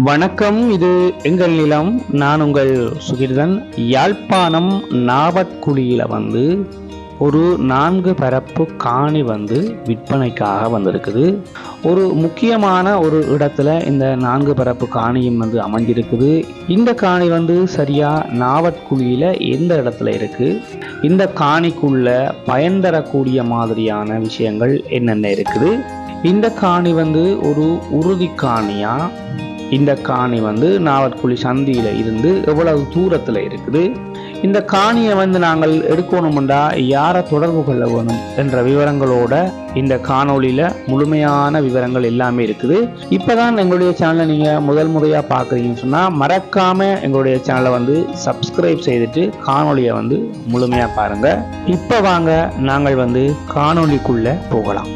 வணக்கம். இது எங்கள் நிலம். நான் உங்கள் சுகிர்தன். யாழ்ப்பாணம் நாவற்குழியில் ஒரு 4 பரப்பு காணி விற்பனைக்காக வந்திருக்குது. ஒரு முக்கியமான ஒரு இடத்துல இந்த 4 பரப்பு காணியும் அமைஞ்சிருக்குது. இந்த காணி சரியா நாவற்குழியில் எந்த இடத்துல இருக்கு, இந்த காணிக்குள்ள பயன் தரக்கூடிய மாதிரியான விஷயங்கள் என்னென்ன இருக்குது, இந்த காணி ஒரு உறுதி காணியா, இந்த காணி நாவற்குழி சந்தியில இருந்து எவ்வளவு தூரத்துல இருக்குது, இந்த காணியை நாங்கள் எடுக்கணும்டா யாரை தொடர்பு கொள்ள வேணும் என்ற விவரங்களோட இந்த காணொளியில முழுமையான விவரங்கள் எல்லாமே இருக்குது. இப்பதான் எங்களுடைய சேனலை நீங்க முதல் முறையா பாக்குறீங்கன்னு சொன்னா மறக்காம எங்களுடைய சேனலை சப்ஸ்கிரைப் செய்துட்டு காணொளியை முழுமையா பாருங்க. இப்ப வாங்க நாங்கள் காணொளிக்குள்ள போகலாம்.